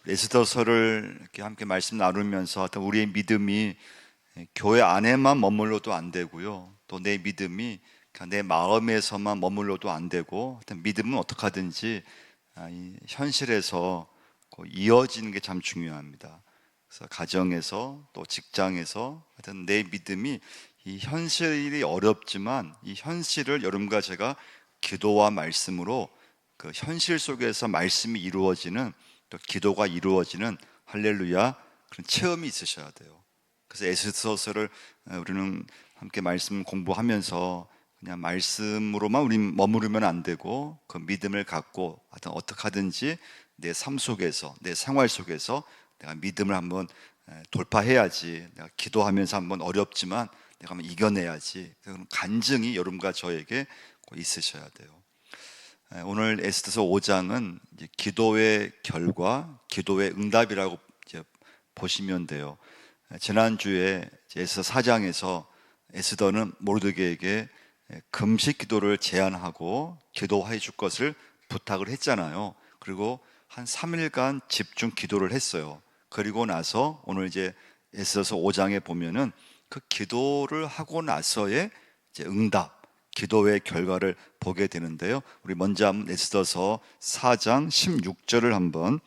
에스더서를 이렇게 함께 말씀 나누면서 어떤 우리의 믿음이 교회 안에만 머물러도 안 되고요. 또 내 믿음이 그냥 내 마음에서만 머물러도 안 되고, 어떤 믿음은 어떻게 하든지 이 현실에서 이어지는 게 참 중요합니다. 그래서 가정에서 또 직장에서 하여튼 내 믿음이 이 현실이 어렵지만 이 현실을 여러분과 제가 기도와 말씀으로 그 현실 속에서 말씀이 이루어지는, 또 기도가 이루어지는 할렐루야 그런 체험이 있으셔야 돼요. 그래서 에스더서를 우리는 함께 말씀 공부하면서 그냥 말씀으로만 우리 머무르면 안 되고 그 믿음을 갖고 하여튼 어떻게 하든지 내 삶 속에서, 내 생활 속에서 내가 믿음을 한번 돌파해야지, 내가 기도하면서 한번 어렵지만 내가 한번 이겨내야지, 그런 간증이 여러분과 저에게 꼭 있으셔야 돼요. 오늘 에스더서 5장은 이제 기도의 결과, 기도의 응답이라고 이제 보시면 돼요. 지난주에 에스더 4장에서 에스더는 모르드게에게 금식 기도를 제안하고 기도해 줄 것을 부탁을 했잖아요. 그리고 한 3일간 집중 기도를 했어요. 그리고 나서 오늘 이제 에스더서 5장에 보면은 그 기도를 하고 나서의 이제 응답, 기도의 결과를 보게 되는데요. 우리 먼저 한번 에스더서 4장 16절을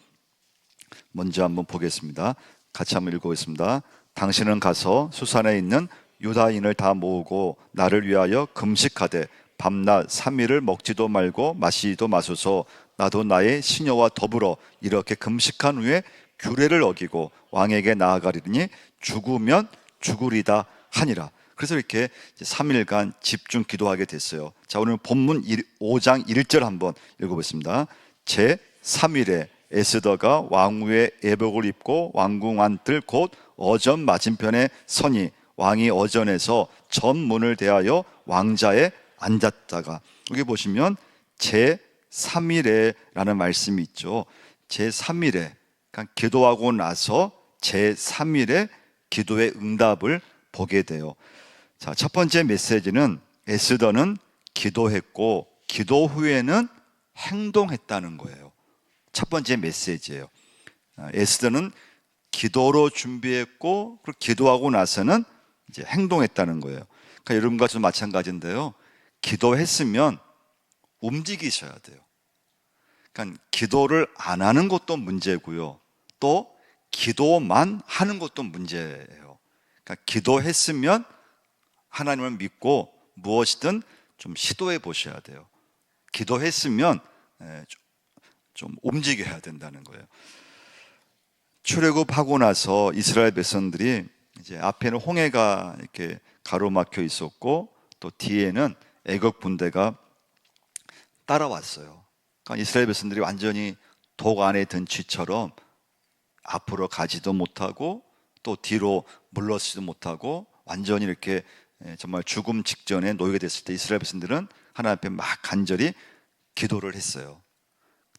먼저 한번 보겠습니다. 같이 한번 읽어보겠습니다. 당신은 가서 수산에 있는 유다인을 다 모으고 나를 위하여 금식하되 밤낮 3일을 먹지도 말고 마시지도 마소서. 나도 나의 시녀와 더불어 이렇게 금식한 후에 규례를 어기고 왕에게 나아가리니 죽으면 죽으리다 하니라. 그래서 이렇게 3일간 집중 기도하게 됐어요. 자, 오늘 본문 5장 1절 한번 읽어보겠습니다. 제 3일에 에스더가 왕후의 예복을 입고 왕궁 안뜰 곧 어전 맞은편에 서니 왕이 어전에서 전문을 대하여 왕자에 앉았다가, 여기 보시면 제 3일에 라는 말씀이 있죠. 제 3일에, 그러니까 기도하고 나서 제 3일에 기도의 응답을 보게 돼요. 자, 첫 번째 메시지는 에스더는 기도했고 기도 후에는 행동했다는 거예요. 첫 번째 메시지예요. 에스더는 기도로 준비했고 그리고 기도하고 나서는 이제 행동했다는 거예요. 그러니까 여러분과 저도 마찬가지인데요. 기도했으면 움직이셔야 돼요. 그러니까 기도를 안 하는 것도 문제고요. 또 기도만 하는 것도 문제예요. 그러니까 기도했으면 하나님을 믿고 무엇이든 좀 시도해 보셔야 돼요. 기도했으면 좀 움직여야 된다는 거예요. 출애굽하고 나서 이스라엘 백성들이 이제 앞에는 홍해가 이렇게 가로막혀 있었고 또 뒤에는 애국 군대가 따라왔어요. 그러니까 이스라엘 백성들이 완전히 독 안에 든 쥐처럼 앞으로 가지도 못하고 또 뒤로 물러서지도 못하고 완전히 이렇게 정말 죽음 직전에 놓이게 됐을 때 이스라엘 백성들은 하나님 앞에 막 간절히 기도를 했어요.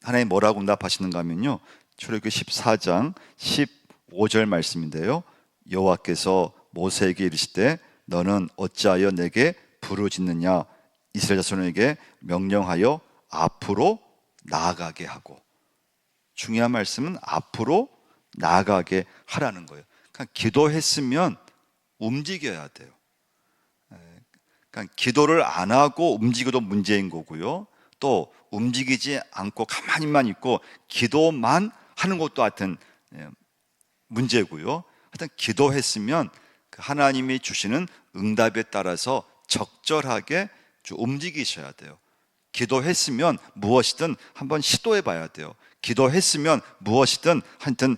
하나님 뭐라고 응답하시는가 하면요, 출애굽기 14장 15절 말씀인데요, 여호와께서 모세에게 이르시되 너는 어찌하여 내게 부르짖느냐, 이스라엘 자손에게 명령하여 앞으로 나아가게 하고. 중요한 말씀은 앞으로 나아가게 하라는 거예요. 그러니까 기도했으면 움직여야 돼요. 그러니까 기도를 안 하고 움직여도 문제인 거고요. 또 움직이지 않고 가만히만 있고 기도만 하는 것도 하여튼 문제고요. 하여튼 기도했으면 그 하나님이 주시는 응답에 따라서 적절하게 움직이셔야 돼요. 기도했으면 무엇이든 한번 시도해 봐야 돼요. 기도했으면 무엇이든 하여튼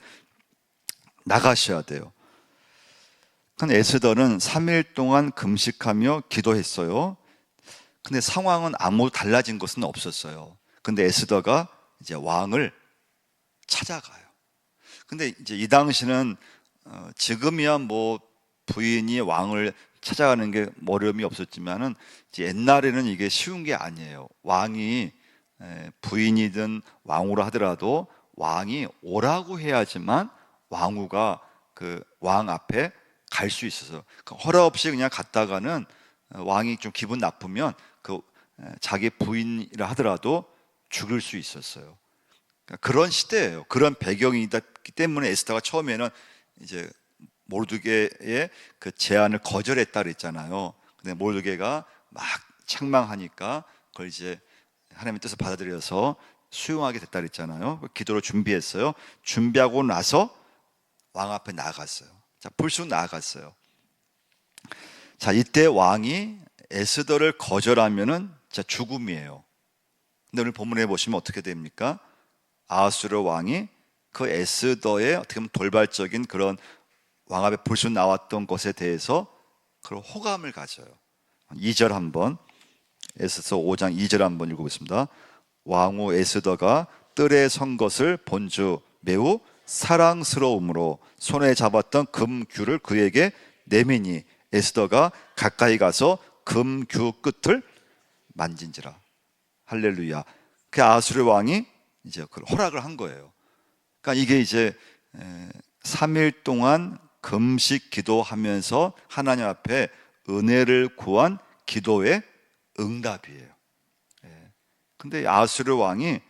나가셔야 돼요. 에스더는 3일 동안 금식하며 기도했어요. 근데 상황은 아무 달라진 것은 없었어요. 근데 에스더가 이제 왕을 찾아가요. 근데 이제 이 당시는 지금이야 뭐 부인이 왕을 찾아가는 게 어려움이 없었지만은 이제 옛날에는 이게 쉬운 게 아니에요. 왕이 부인이든 왕후라 하더라도 왕이 오라고 해야지만 왕후가 그 왕 앞에 갈 수 있어서, 허락 없이 그냥 갔다가는 왕이 좀 기분 나쁘면 그 자기 부인이라 하더라도 죽일 수 있었어요. 그런 시대예요. 그런 배경이기 때문에 에스더가 처음에는 이제 모르드게의 그 제안을 거절했다 그랬잖아요. 근데 모르드게가 막 책망하니까 그걸 이제 하나님의 뜻을 받아들여서 수용하게 됐다 그랬잖아요. 기도로 준비했어요. 준비하고 나서 왕 앞에 나아갔어요. 자, 불쑥 나아갔어요. 자, 이때 왕이 에스더를 거절하면은 진짜 죽음이에요. 근데 오늘 본문에 보시면 어떻게 됩니까? 아하수르 왕이 그 에스더의 어떻게 보면 돌발적인 그런 왕 앞에 불쑥 나왔던 것에 대해서 그런 호감을 가져요. 2절 한번, 에스더 5장 2절 한번 읽어보겠습니다. 왕후 에스더가 뜰에 선 것을 본즉 매우 사랑스러움으로 손에 잡았던 금규를 그에게 내미니 에스더가 가까이 가서 금규 끝을 만진지라. 할렐루야. 그 아하수르 왕이 이제 그걸 허락을 한 거예요. 그러니까 이게 이제 3일 동안 금식 기도하면서 하나님 앞에 은혜를 구한 기도의 응답이에요. 근데 아하수르 왕이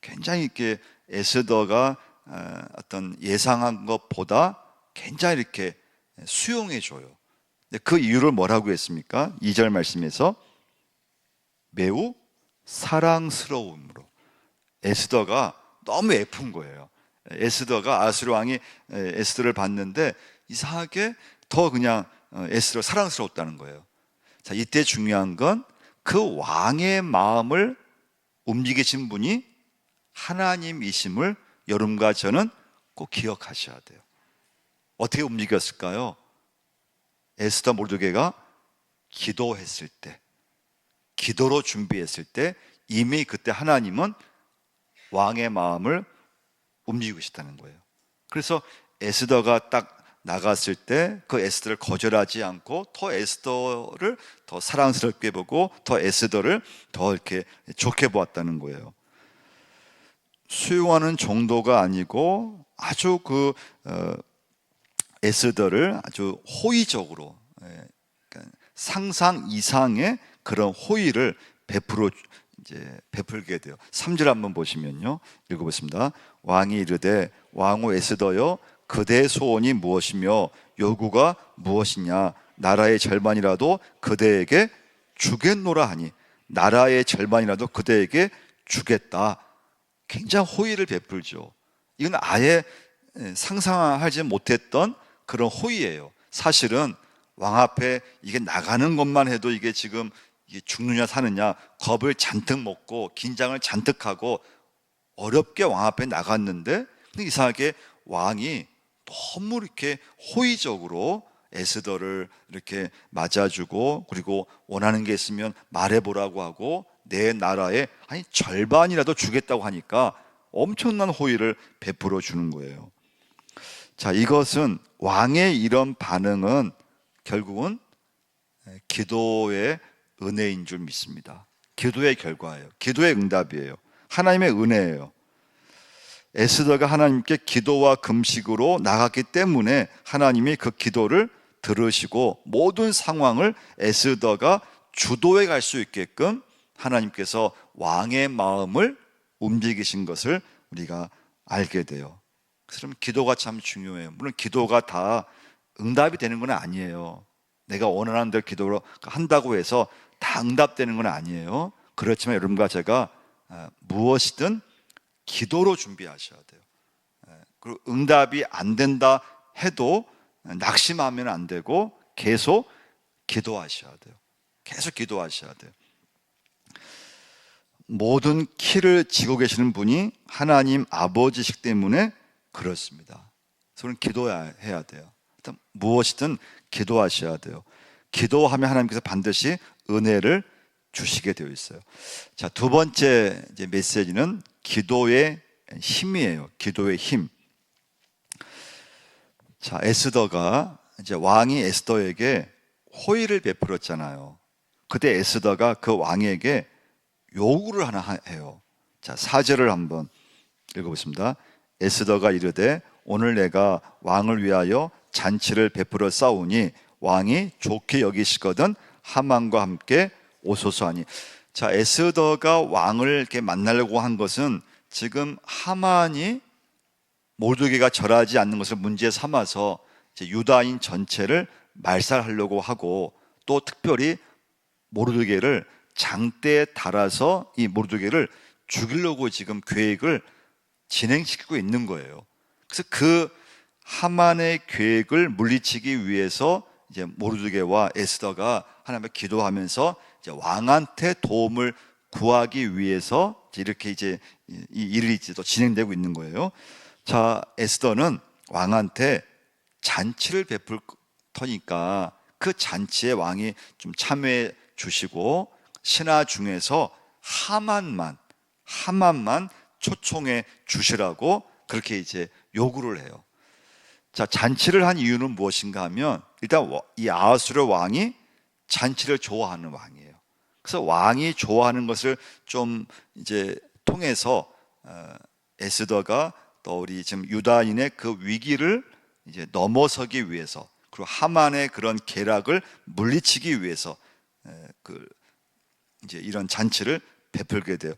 굉장히 이렇게 에스더가 어떤 예상한 것보다 굉장히 이렇게 수용해 줘요. 그 이유를 뭐라고 했습니까? 2절 말씀에서 매우 사랑스러움으로. 에스더가 너무 예쁜 거예요. 에스더가 아하수르 왕이 에스더를 봤는데 이상하게 더 그냥 에스더가 사랑스러웠다는 거예요. 자, 이때 중요한 건 그 왕의 마음을 움직이신 분이 하나님이심을 여러분과 저는 꼭 기억하셔야 돼요. 어떻게 움직였을까요? 에스더 모르드게가 기도했을 때, 기도로 준비했을 때 이미 그때 하나님은 왕의 마음을 움직이고 계시다는 거예요. 그래서 에스더가 딱 나갔을 때 그 에스더를 거절하지 않고 더 에스더를 더 사랑스럽게 보고 더 에스더를 더 이렇게 좋게 보았다는 거예요. 수용하는 정도가 아니고 아주 그 에스더를 아주 호의적으로, 그러니까 상상 이상의 그런 호의를 베풀게 돼요. 3절 한번 보시면요, 읽어보겠습니다. 왕이 이르되 왕후 에스더여 그대의 소원이 무엇이며 요구가 무엇이냐? 나라의 절반이라도 그대에게 주겠노라 하니. 나라의 절반이라도 그대에게 주겠다. 굉장히 호의를 베풀죠. 이건 아예 상상하지 못했던 그런 호의예요. 사실은 왕 앞에 이게 나가는 것만 해도 이게 지금 이게 죽느냐 사느냐 겁을 잔뜩 먹고 긴장을 잔뜩 하고 어렵게 왕 앞에 나갔는데, 근데 이상하게 왕이 너무 이렇게 호의적으로 에스더를 이렇게 맞아주고, 그리고 원하는 게 있으면 말해보라고 하고 내 나라의 아니 절반이라도 주겠다고 하니까 엄청난 호의를 베풀어 주는 거예요. 자, 이것은 왕의 이런 반응은 결국은 기도의 은혜인 줄 믿습니다. 기도의 결과예요. 기도의 응답이에요. 하나님의 은혜예요. 에스더가 하나님께 기도와 금식으로 나갔기 때문에 하나님이 그 기도를 들으시고 모든 상황을 에스더가 주도해 갈 수 있게끔 하나님께서 왕의 마음을 움직이신 것을 우리가 알게 돼요. 그럼 기도가 참 중요해요. 물론 기도가 다 응답이 되는 건 아니에요. 내가 원하는 대로 기도를 한다고 해서 다 응답되는 건 아니에요. 그렇지만 여러분과 제가 무엇이든 기도로 준비하셔야 돼요. 그리고 응답이 안 된다 해도 낙심하면 안 되고 계속 기도하셔야 돼요. 계속 기도하셔야 돼요. 모든 키를 쥐고 계시는 분이 하나님 아버지시기 때문에 그렇습니다. 그래서 기도해야 돼요. 일단 무엇이든 기도하셔야 돼요. 기도하면 하나님께서 반드시 은혜를 주시게 되어 있어요. 자, 두 번째 이제 메시지는 기도의 힘이에요. 기도의 힘. 자, 에스더가 이제 왕이 에스더에게 호의를 베풀었잖아요. 그때 에스더가 그 왕에게 요구를 하나 해요. 자, 4절을 한번 읽어보겠습니다. 에스더가 이르되 오늘 내가 왕을 위하여 잔치를 베풀어 싸우니 왕이 좋게 여기시거든 하만과 함께 오소서 하니. 자, 에스더가 왕을 이렇게 만나려고 한 것은 지금 하만이 모르드게가 절하지 않는 것을 문제 삼아서 이제 유다인 전체를 말살하려고 하고, 또 특별히 모르드게를 장대에 달아서 이 모르드게를 죽이려고 지금 계획을 진행시키고 있는 거예요. 그래서 그 하만의 계획을 물리치기 위해서 이제 모르드게와 에스더가 하나님께 기도하면서 이제 왕한테 도움을 구하기 위해서 이렇게 이제 이 일이 이제 또 진행되고 있는 거예요. 자, 에스더는 왕한테 잔치를 베풀 터니까 그 잔치에 왕이 좀 참여해 주시고 신하 중에서 하만만 초청해 주시라고 그렇게 이제 요구를 해요. 자, 잔치를 한 이유는 무엇인가 하면, 일단 이 아하수르 왕이 잔치를 좋아하는 왕이에요. 그래서 왕이 좋아하는 것을 좀 이제 통해서 에스더가 또 우리 지금 유다인의 그 위기를 이제 넘어서기 위해서, 그리고 하만의 그런 계략을 물리치기 위해서 그 이제 이런 잔치를 베풀게 돼요.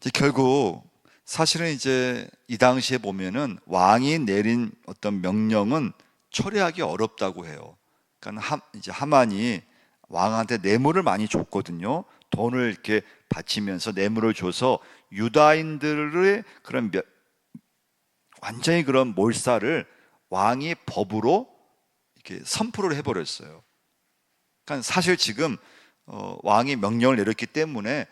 이제 결국 사실은 이제 이 당시에 보면은 왕이 내린 어떤 명령은 처리하기 어렵다고 해요. 그러니까 이제 하만이 왕한테 뇌물을 많이 줬거든요. 돈을 이렇게 바치면서 뇌물을 줘서 유다인들의 그런 완전히 그런 몰살을 왕이 법으로 이렇게 선포를 해버렸어요. 그러니까 사실 지금 왕이 명령을 내렸기 때문에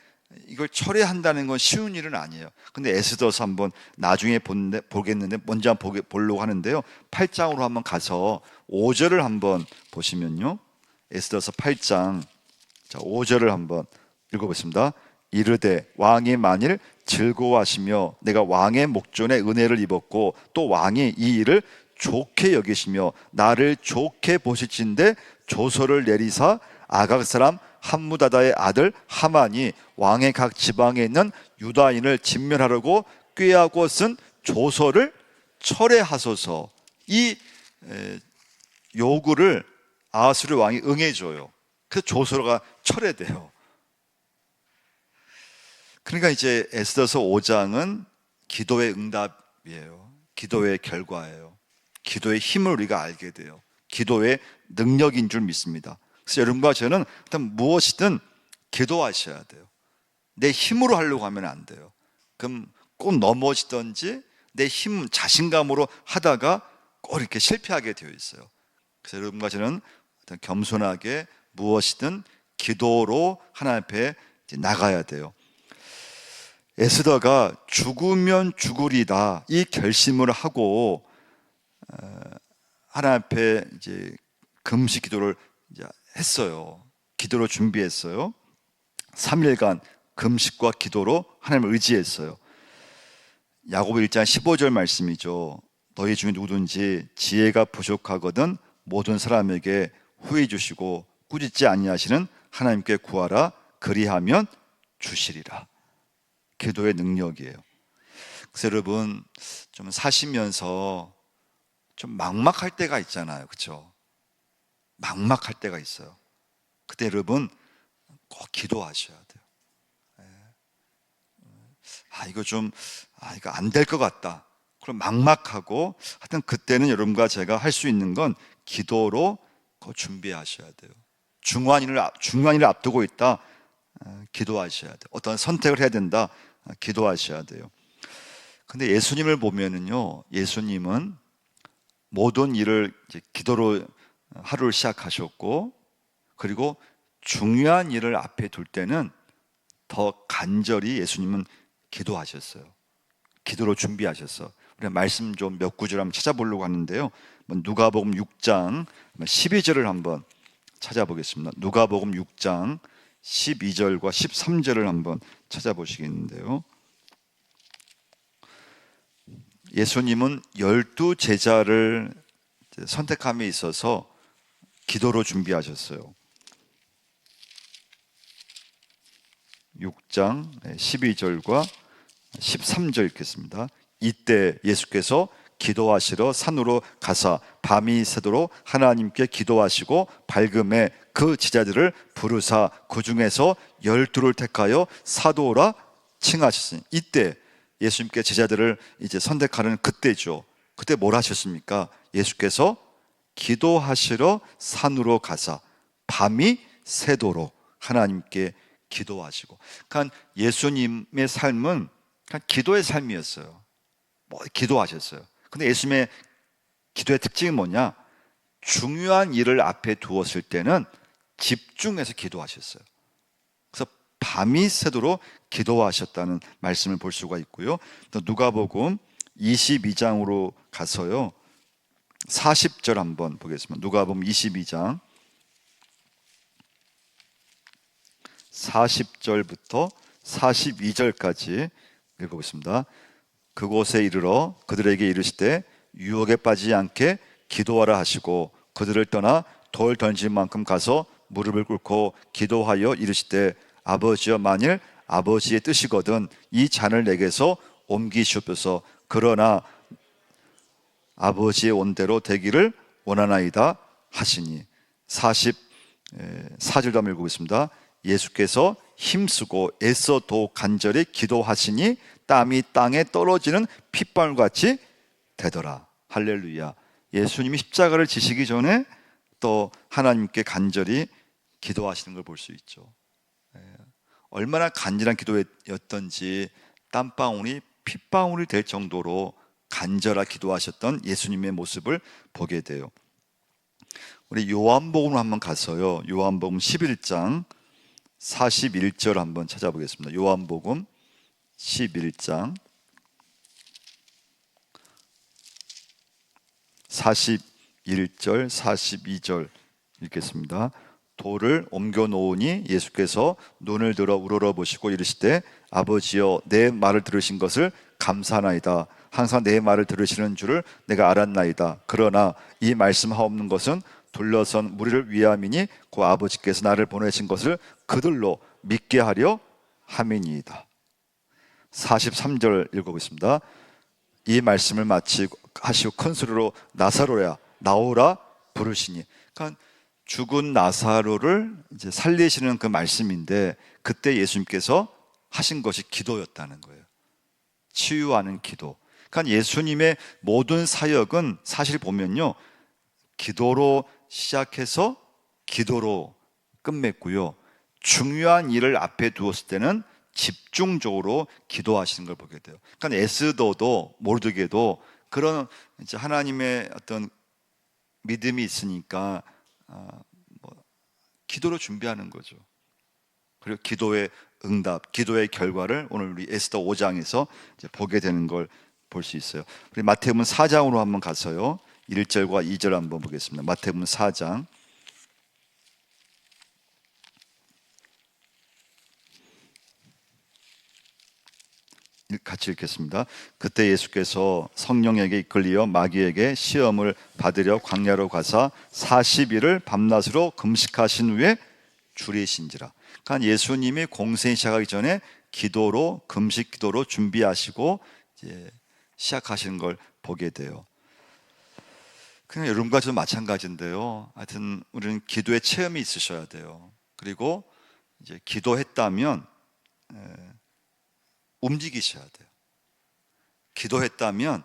이걸 처리한다는 건 쉬운 일은 아니에요. 근데 에스더서 한번 나중에 보겠는데 먼저 한번 보려고 하는데요. 8장으로 한번 가서 5절을 한번 보시면요. 에스더서 8장 5절을 한번 읽어보겠습니다. 이르되 왕이 만일 즐거워하시며 내가 왕의 목전에 은혜를 입었고 또 왕이 이 일을 좋게 여기시며 나를 좋게 보실진대 조서를 내리사 아각 사람 함무다다의 아들 하만이 왕의 각 지방에 있는 유다인을 진멸하려고 꾀하고 쓴 조서를 철회하소서. 이 요구를 아하수르 왕이 응해줘요. 그 조서가 철회돼요. 그러니까 이제 에스더서 5장은 기도의 응답이에요. 기도의 결과예요. 기도의 힘을 우리가 알게 돼요. 기도의 능력인 줄 믿습니다. 그래서 여러분과 저는 일단 무엇이든 기도하셔야 돼요. 내 힘으로 하려고 하면 안 돼요. 그럼 꼭 넘어지든지 내 힘, 자신감으로 하다가 꼭 이렇게 실패하게 되어 있어요. 그래서 여러분과 저는 일단 겸손하게 무엇이든 기도로 하나님 앞에 나가야 돼요. 에스더가 죽으면 죽으리다 이 결심을 하고 하나님 앞에 이제 금식 기도를 이제 했어요. 기도로 준비했어요. 3일간 금식과 기도로 하나님을 의지했어요. 야고보 1장 15절 말씀이죠. 너희 중에 누구든지 지혜가 부족하거든 모든 사람에게 후히 주시고 꾸짖지 아니하시는 하나님께 구하라 그리하면 주시리라. 기도의 능력이에요. 그래서 여러분 좀 사시면서 좀 막막할 때가 있잖아요. 그렇죠? 막막할 때가 있어요. 그때 여러분 꼭 기도하셔야 돼요. 이거 안 될 것 같다. 그럼 막막하고 하여튼 그때는 여러분과 제가 할 수 있는 건 기도로 준비하셔야 돼요. 중요한 일을 앞두고 있다. 기도하셔야 돼요. 어떤 선택을 해야 된다. 기도하셔야 돼요. 근데 예수님을 보면은요, 예수님은 모든 일을 이제 기도로 하루를 시작하셨고, 그리고 중요한 일을 앞에 둘 때는 더 간절히 예수님은 기도하셨어요. 기도로 준비하셨어. 우리가 말씀 좀 몇 구절 한번 찾아보려고 하는데요. 누가복음 6장 12절을 한번 찾아보겠습니다. 누가복음 6장 12절과 13절을 한번 찾아보시겠는데요. 예수님은 12 제자를 선택함에 있어서 기도로 준비하셨어요. 6장 12절과 13절 읽겠습니다. 이때 예수께서 기도하시러 산으로 가사 밤이 새도록 하나님께 기도하시고 밝음에 그 제자들을 부르사 그 중에서 12를 택하여 사도라 칭하셨으니, 이때 예수님께 제자들을 이제 선택하는 그때죠. 그때 뭘 하셨습니까? 예수께서 기도하시러 산으로 가사 밤이 새도록 하나님께 기도하시고. 그러니까 예수님의 삶은 그냥 기도의 삶이었어요. 뭐 기도하셨어요. 근데 예수님의 기도의 특징이 뭐냐? 중요한 일을 앞에 두었을 때는 집중해서 기도하셨어요. 그래서 밤이 새도록 기도하셨다는 말씀을 볼 수가 있고요. 또 누가복음 22장으로 가서요, 40절 한번 보겠습니다. 누가복음 22장 40절부터 42절까지 읽어보겠습니다. 그곳에 이르러 그들에게 이르시되 유혹에 빠지지 않게 기도하라 하시고 그들을 떠나 돌 던질 만큼 가서 무릎을 꿇고 기도하여 이르시되 아버지여 만일 아버지의 뜻이거든 이 잔을 내게서 옮기시옵소서. 그러나 아버지의 원대로 되기를 원하나이다 하시니. 44절도 한번 읽어보겠습니다. 예수께서 힘쓰고 애써도 간절히 기도하시니 땀이 땅에 떨어지는 핏방울같이 되더라. 할렐루야. 예수님이 십자가를 지시기 전에 또 하나님께 간절히 기도하시는 걸 볼 수 있죠. 얼마나 간절한 기도였던지 땀방울이 핏방울이 될 정도로 간절하게 기도하셨던 예수님의 모습을 보게 돼요. 우리 요한복음으로 한번 가서요, 요한복음 11장 41절 한번 찾아보겠습니다. 요한복음 11장 41절 42절 읽겠습니다. 돌을 옮겨 놓으니 예수께서 눈을 들어 우러러보시고 이르시되 아버지여 내 말을 들으신 것을 감사하나이다. 항상 내 말을 들으시는 줄을 내가 알았나이다. 그러나 이 말씀하옵는 것은 둘러선 무리를 위함이니 그 아버지께서 나를 보내신 것을 그들로 믿게 하려 함이니이다. 43절 읽어보겠습니다. 이 말씀을 마치고 하시고 큰 소리로 나사로야 나오라 부르시니. 그러니까 죽은 나사로를 이제 살리시는 그 말씀인데 그때 예수님께서 하신 것이 기도였다는 거예요. 치유하는 기도. 그러니까 예수님의 모든 사역은 사실 보면요, 기도로 시작해서 기도로 끝맺고요, 중요한 일을 앞에 두었을 때는 집중적으로 기도하시는 걸 보게 돼요. 그러니까 에스더도 모르드게도 그런 이제 하나님의 어떤 믿음이 있으니까 기도로 준비하는 거죠. 그리고 기도의 응답, 기도의 결과를 오늘 우리 에스더 5장에서 이제 보게 되는 걸 볼 수 있어요. 우리 마태복음 4장으로 한번 가서요, 1절과 2절 한번 보겠습니다. 마태복음 4장 같이 읽겠습니다. 그때 예수께서 성령에게 이끌리어 마귀에게 시험을 받으려 광야로 가사 40일을 밤낮으로 금식하신 후에 줄이신지라. 그러니까 예수님이 공생 시작하기 전에 기도로, 금식 기도로 준비하시고 이제 시작하시는 걸 보게 돼요. 그냥 여러분과 저도 마찬가지인데요. 하여튼 우리는 기도의 체험이 있으셔야 돼요. 그리고 이제 기도했다면 움직이셔야 돼요. 기도했다면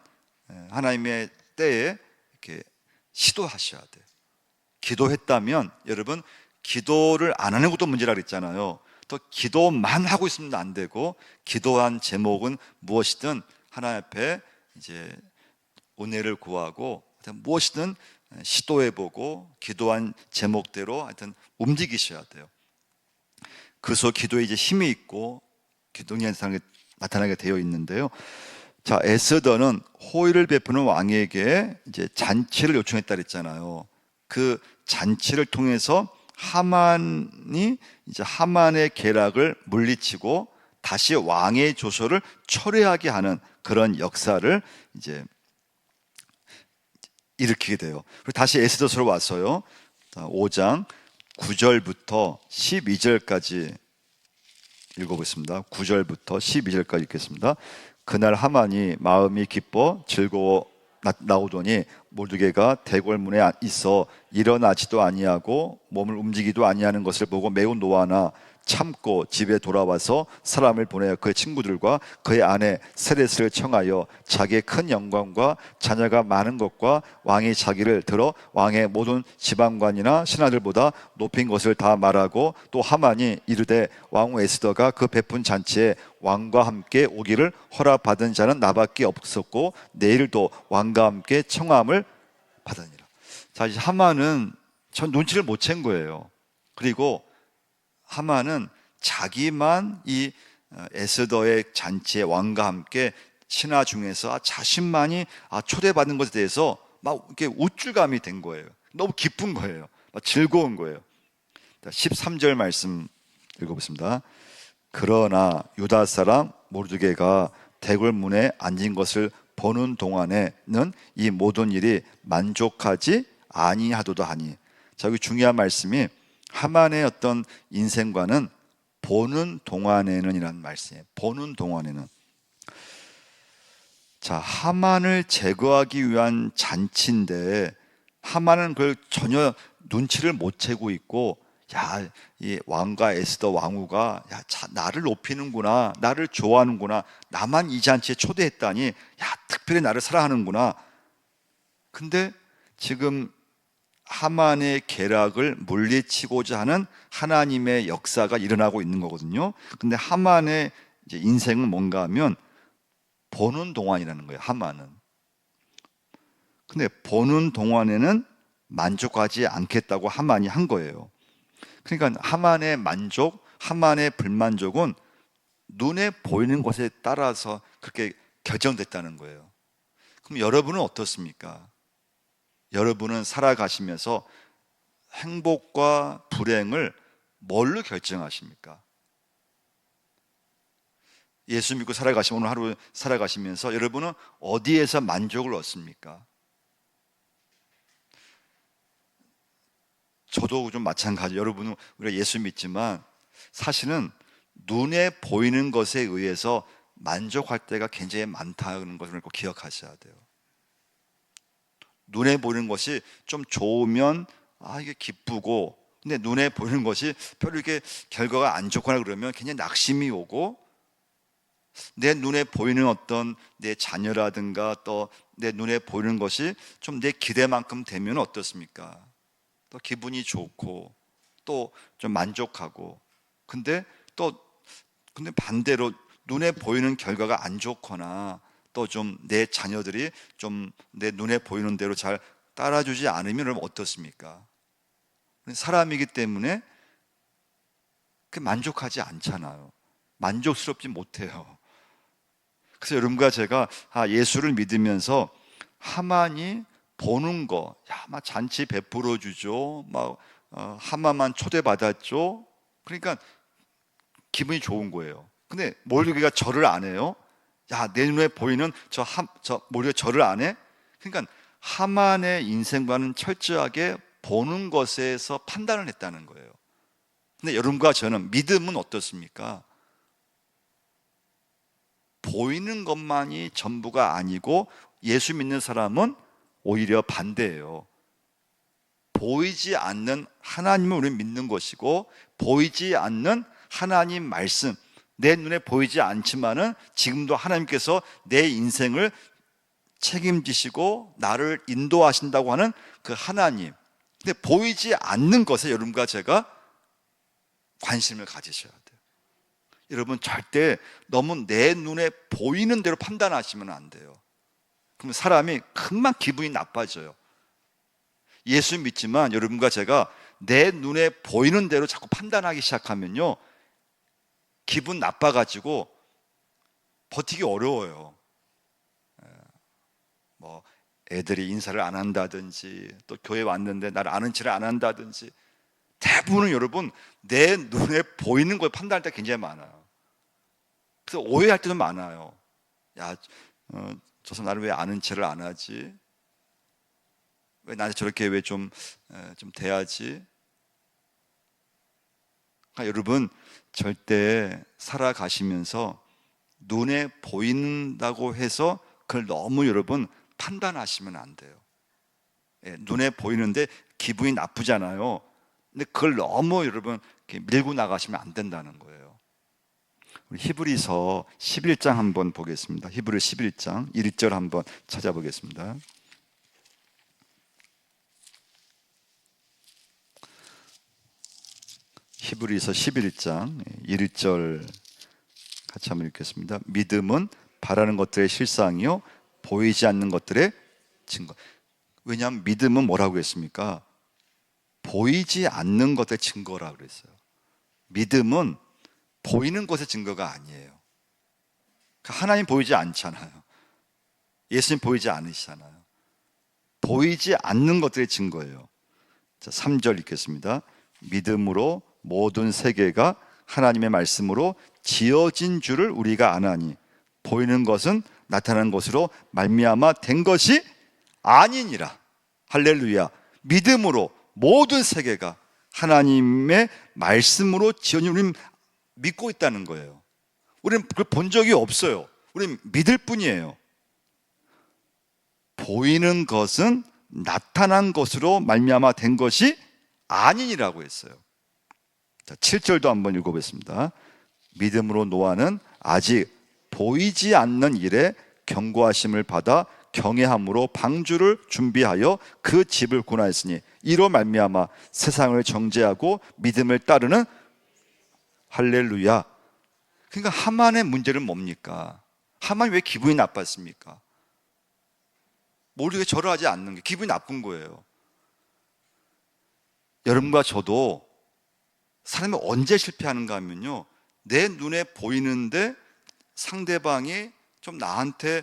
하나님의 때에 이렇게 시도하셔야 돼요. 기도했다면 여러분, 기도를 안 하는 것도 문제라 그랬잖아요. 또 기도만 하고 있으면 안 되고, 기도한 제목은 무엇이든 하나님 앞에 이제 은혜를 구하고 무엇이든 시도해보고 기도한 제목대로 하여튼 움직이셔야 돼요. 그래서 기도에 이제 힘이 있고 기도의 현상이 나타나게 되어 있는데요. 자, 에스더는 호의를 베푸는 왕에게 이제 잔치를 요청했다 그랬잖아요. 그 잔치를 통해서 하만이 이제 하만의 계략을 물리치고 다시 왕의 조서를 철회하게 하는 그런 역사를 이제 일으키게 돼요. 그리고 다시 에스더서로 와서요, 5장 9절부터 12절까지 읽어보겠습니다. 9절부터 12절까지 읽겠습니다. 그날 하만이 마음이 기뻐 즐거워 나오더니 모르게가 대궐문에 있어 일어나지도 아니하고 몸을 움직이도 아니하는 것을 보고 매우 노하나 참고 집에 돌아와서 사람을 보내어 그의 친구들과 그의 아내 세레스를 청하여 자기의 큰 영광과 자녀가 많은 것과 왕이 자기를 들어 왕의 모든 지방관이나 신하들보다 높인 것을 다 말하고, 또 하만이 이르되 왕후 에스더가 그 베푼 잔치에 왕과 함께 오기를 허락받은 자는 나밖에 없었고 내일도 왕과 함께 청함을 받으니라. 자, 이제 하만은 전 눈치를 못 챈 거예요. 그리고 하만은 자기만 이 에스더의 잔치에 왕과 함께 신하 중에서 자신만이 초대받은 것에 대해서 막 이렇게 우쭐감이 된 거예요. 너무 기쁜 거예요. 막 즐거운 거예요. 13절 말씀 읽어보겠습니다. 그러나 유다 사람 모르드게가 대궐문에 앉은 것을 보는 동안에는 이 모든 일이 만족하지 아니하도다 하니. 자, 여기 중요한 말씀이 하만의 어떤 인생과는 보는 동안에는 이라는 말씀이에요. 보는 동안에는. 자, 하만을 제거하기 위한 잔치인데 하만은 그걸 전혀 눈치를 못 채고 있고, 야, 이 왕과 에스더 왕후가 나를 높이는구나, 나를 좋아하는구나, 나만 이 잔치에 초대했다니, 야, 특별히 나를 사랑하는구나. 근데 지금 하만의 계략을 물리치고자 하는 하나님의 역사가 일어나고 있는 거거든요. 근데 하만의 이제 인생은 뭔가 하면 보는 동안이라는 거예요. 하만은. 근데 보는 동안에는 만족하지 않겠다고 하만이 한 거예요. 그러니까 하만의 만족, 하만의 불만족은 눈에 보이는 것에 따라서 그렇게 결정됐다는 거예요. 그럼 여러분은 어떻습니까? 여러분은 살아가시면서 행복과 불행을 뭘로 결정하십니까? 예수 믿고 살아가시면, 오늘 하루 살아가시면서 여러분은 어디에서 만족을 얻습니까? 저도 좀 마찬가지. 여러분은 우리가 예수 믿지만 사실은 눈에 보이는 것에 의해서 만족할 때가 굉장히 많다는 것을 꼭 기억하셔야 돼요. 눈에 보이는 것이 좀 좋으면 이게 기쁘고, 근데 눈에 보이는 것이 별로 이렇게 결과가 안 좋거나 그러면 굉장히 낙심이 오고, 내 눈에 보이는 어떤 내 자녀라든가 또 내 눈에 보이는 것이 좀 내 기대만큼 되면 어떻습니까? 또 기분이 좋고 또 좀 만족하고. 근데 반대로 눈에 보이는 결과가 안 좋거나 또 좀 내 자녀들이 좀 내 눈에 보이는 대로 잘 따라주지 않으면 여러분 어떻습니까? 사람이기 때문에 만족하지 않잖아요. 만족스럽지 못해요. 그래서 여러분과 제가 예수를 믿으면서 하만이 보는 거, 막 잔치 베풀어 주죠, 막 하만만 초대받았죠. 그러니까 기분이 좋은 거예요. 근데 모르드게가 절을 안 해요. 내 눈에 보이는 저 모르드게가 절을 안 해? 그러니까 하만의 인생과는 철저하게 보는 것에서 판단을 했다는 거예요. 근데 여러분과 저는 믿음은 어떻습니까? 보이는 것만이 전부가 아니고, 예수 믿는 사람은 오히려 반대예요. 보이지 않는 하나님을 우리는 믿는 것이고, 보이지 않는 하나님 말씀, 내 눈에 보이지 않지만은 지금도 하나님께서 내 인생을 책임지시고 나를 인도하신다고 하는 그 하나님, 근데 보이지 않는 것에 여러분과 제가 관심을 가지셔야 돼요. 여러분 절대 너무 내 눈에 보이는 대로 판단하시면 안 돼요. 그러면 사람이 금방 기분이 나빠져요. 예수 믿지만 여러분과 제가 내 눈에 보이는 대로 자꾸 판단하기 시작하면요, 기분 나빠가지고 버티기 어려워요. 뭐 애들이 인사를 안 한다든지, 또 교회 왔는데 나를 아는 체를 안 한다든지, 대부분은 여러분 내 눈에 보이는 걸 판단할 때 굉장히 많아요. 그래서 오해할 때도 많아요. 저 사람 나를 왜 아는 체를 안 하지? 왜 나한테 저렇게 왜 좀 대하지? 그러니까 여러분 절대 살아가시면서 눈에 보인다고 해서 그걸 너무 여러분 판단하시면 안 돼요. 눈에 보이는데 기분이 나쁘잖아요. 근데 그걸 너무 여러분 이렇게 밀고 나가시면 안 된다는 거예요. 우리 히브리서 11장 한번 보겠습니다. 히브리 11장 1절 한번 찾아보겠습니다. 히브리서 11장 1절 같이 한번 읽겠습니다. 믿음은 바라는 것들의 실상이요 보이지 않는 것들의 증거. 왜냐하면 믿음은 뭐라고 했습니까? 보이지 않는 것의 증거라고 그랬어요. 믿음은 보이는 것의 증거가 아니에요. 하나님 보이지 않잖아요. 예수님 보이지 않으시잖아요. 보이지 않는 것들의 증거예요. 자, 3절 읽겠습니다. 믿음으로 모든 세계가 하나님의 말씀으로 지어진 줄을 우리가 아나니 보이는 것은 나타난 것으로 말미암아 된 것이 아니니라. 할렐루야. 믿음으로 모든 세계가 하나님의 말씀으로 지어진, 우리는 믿고 있다는 거예요. 우리는 그걸 본 적이 없어요. 우리는 믿을 뿐이에요. 보이는 것은 나타난 것으로 말미암아 된 것이 아니니라고 했어요. 자, 7절도 한번 읽어보겠습니다. 믿음으로 노아는 아직 보이지 않는 일에 경고하심을 받아 경외함으로 방주를 준비하여 그 집을 군하였으니 이로 말미암아 세상을 정죄하고 믿음을 따르는 할렐루야. 그러니까 하만의 문제는 뭡니까? 하만이 왜 기분이 나빴습니까? 모르게 절을 하지 않는 게 기분이 나쁜 거예요. 여러분과 저도 사람이 언제 실패하는가 하면요, 내 눈에 보이는데 상대방이 좀 나한테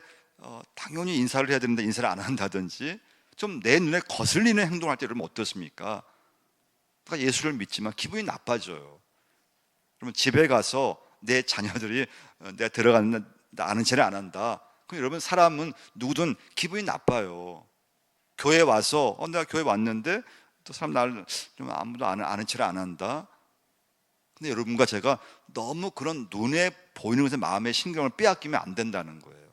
당연히 인사를 해야 되는데 인사를 안 한다든지 좀 내 눈에 거슬리는 행동을 할 때 여러분 어떻습니까? 내가 예수를 믿지만 기분이 나빠져요. 그러면 집에 가서 내 자녀들이 내가 들어가는 아는 체를 안 한다. 그럼 여러분 사람은 누구든 기분이 나빠요. 교회 와서 내가 교회 왔는데 또 사람 나를 좀 아무도 아는 체를 안 한다. 근데 여러분과 제가 너무 그런 눈에 보이는 것에 마음의 신경을 빼앗기면 안 된다는 거예요.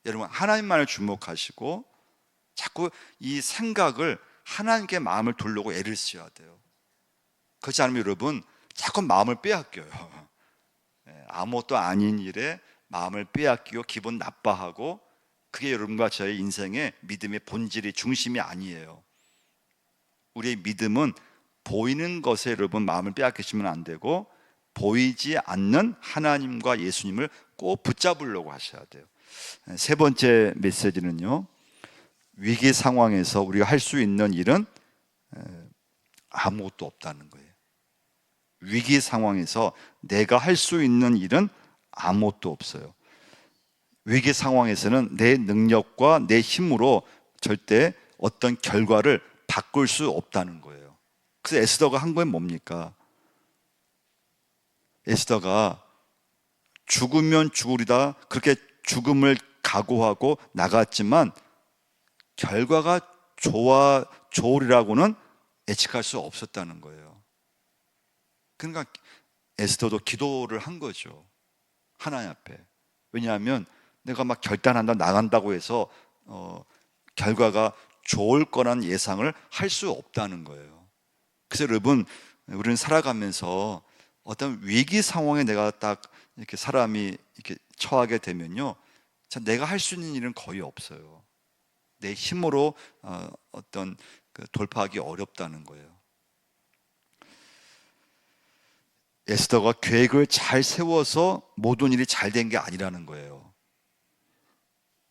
여러분 하나님만을 주목하시고 자꾸 이 생각을 하나님께 마음을 두려고 애를 써야 돼요. 그렇지 않으면 여러분 자꾸 마음을 빼앗겨요. 아무것도 아닌 일에 마음을 빼앗기고 기분 나빠하고 그게 여러분과 저의 인생의 믿음의 본질이 중심이 아니에요. 우리의 믿음은 보이는 것에 여러분 마음을 빼앗기시면 안 되고 보이지 않는 하나님과 예수님을 꼭 붙잡으려고 하셔야 돼요. 세 번째 메시지는요, 위기 상황에서 우리가 할 수 있는 일은 아무것도 없다는 거예요. 위기 상황에서 내가 할 수 있는 일은 아무것도 없어요. 위기 상황에서는 내 능력과 내 힘으로 절대 어떤 결과를 바꿀 수 없다는 거예요. 그래서 에스더가 한 건 뭡니까? 에스더가 죽으면 죽으리다 그렇게 죽음을 각오하고 나갔지만 결과가 좋으리라고는 예측할 수 없었다는 거예요. 그러니까 에스더도 기도를 한 거죠. 하나님 앞에. 왜냐하면 내가 막 결단한다 나간다고 해서 결과가 좋을 거란 예상을 할 수 없다는 거예요. 그래서 여러분 우리는 살아가면서 어떤 위기 상황에 내가 딱 이렇게 사람이 이렇게 처하게 되면요, 참 내가 할 수 있는 일은 거의 없어요. 내 힘으로 어떤 돌파하기 어렵다는 거예요. 에스더가 계획을 잘 세워서 모든 일이 잘 된 게 아니라는 거예요.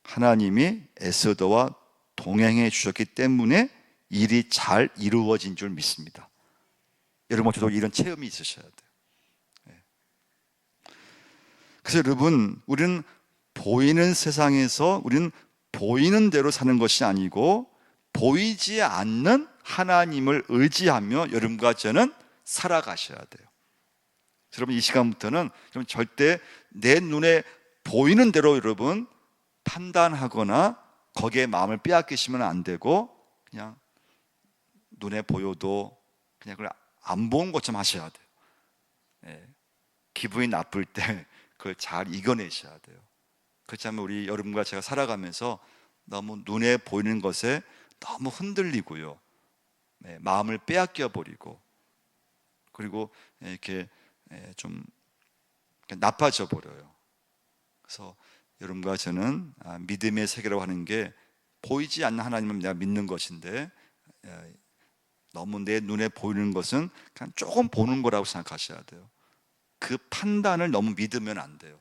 하나님이 에스더와 동행해 주셨기 때문에 일이 잘 이루어진 줄 믿습니다. 여러분 저도 이런 체험이 있으셔야 돼요. 그래서 여러분 우리는 보이는 세상에서 우리는 보이는 대로 사는 것이 아니고 보이지 않는 하나님을 의지하며 여러분과 저는 살아가셔야 돼요. 여러분 이 시간부터는 여러분 절대 내 눈에 보이는 대로 여러분 판단하거나 거기에 마음을 빼앗기시면 안 되고 그냥 눈에 보여도 그냥 그걸 안 본 것처럼 하셔야 돼요. 기분이 나쁠 때 그걸 잘 이겨내셔야 돼요. 그렇지 않으면 우리 여러분과 제가 살아가면서 너무 눈에 보이는 것에 너무 흔들리고요, 마음을 빼앗겨 버리고, 그리고 이렇게 좀 나빠져 버려요. 그래서 여러분과 저는 믿음의 세계라고 하는 게 보이지 않는 하나님을 내가 믿는 것인데, 너무 내 눈에 보이는 것은 그냥 조금 보는 거라고 생각하셔야 돼요. 그 판단을 너무 믿으면 안 돼요.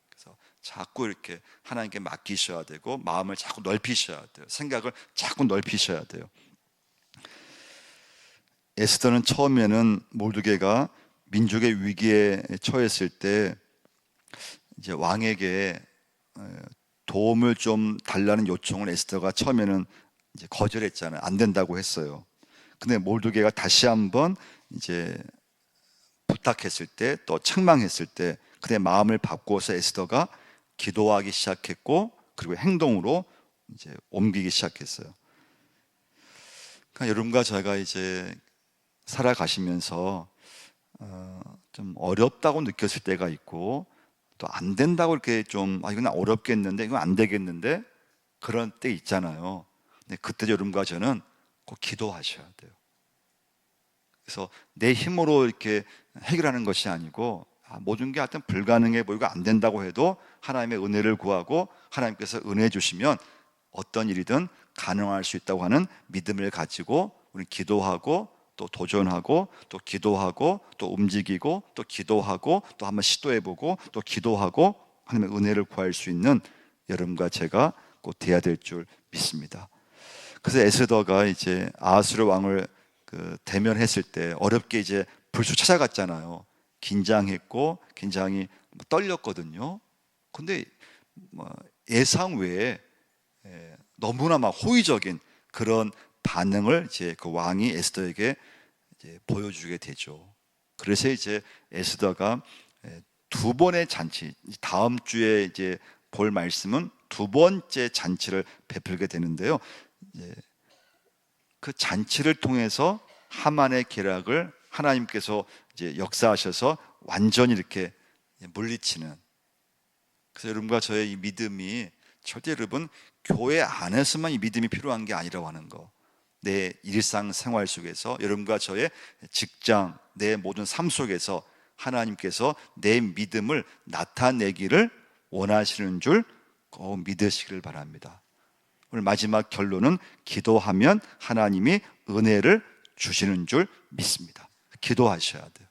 그래서 자꾸 이렇게 하나님께 맡기셔야 되고, 마음을 자꾸 넓히셔야 돼요. 생각을 자꾸 넓히셔야 돼요. 에스더는 처음에는 모르드게가 민족의 위기에 처했을 때 이제 왕에게 도움을 좀 달라는 요청을 에스더가 처음에는 이제 거절했잖아요. 안 된다고 했어요. 근데 모르드게가 다시 한번 이제 부탁했을 때, 또 책망했을 때 그의 마음을 바꾸어서 에스더가 기도하기 시작했고, 그리고 행동으로 이제 옮기기 시작했어요. 그러니까 여러분과 제가 이제 살아가시면서 좀 어렵다고 느꼈을 때가 있고, 또 안 된다고 이렇게 좀 이건 어렵겠는데, 이건 안 되겠는데, 그런 때 있잖아요. 근데 그때 여러분과 저는 꼭 기도하셔야 돼요. 그래서 내 힘으로 이렇게 해결하는 것이 아니고, 모든 게 하여튼 불가능해 보이고 안 된다고 해도 하나님의 은혜를 구하고, 하나님께서 은혜 주시면 어떤 일이든 가능할 수 있다고 하는 믿음을 가지고 우리 기도하고, 또 도전하고, 또 기도하고, 또 움직이고, 또 기도하고, 또 한번 시도해보고, 또 기도하고, 하나님의 은혜를 구할 수 있는 여러분과 제가 꼭 돼야 될 줄 믿습니다. 그래서 에스더가 이제 아하수르 왕을 대면했을 때 어렵게 이제 불쑥 찾아갔잖아요. 긴장했고 굉장히 떨렸거든요. 근데 예상 외에 너무나 막 호의적인 그런 반응을 이제 그 왕이 에스더에게 이제 보여주게 되죠. 그래서 이제 에스더가 두 번의 잔치, 다음 주에 이제 볼 말씀은 두 번째 잔치를 베풀게 되는데요. 그 잔치를 통해서 하만의 계략을 하나님께서 이제 역사하셔서 완전히 이렇게 물리치는. 그래서 여러분과 저의 이 믿음이 절대 여러분 교회 안에서만 이 믿음이 필요한 게 아니라고 하는 거. 내 일상생활 속에서, 여러분과 저의 직장, 내 모든 삶 속에서 하나님께서 내 믿음을 나타내기를 원하시는 줄 꼭 믿으시기를 바랍니다. 오늘 마지막 결론은 기도하면 하나님이 은혜를 주시는 줄 믿습니다. 기도하셔야 돼요.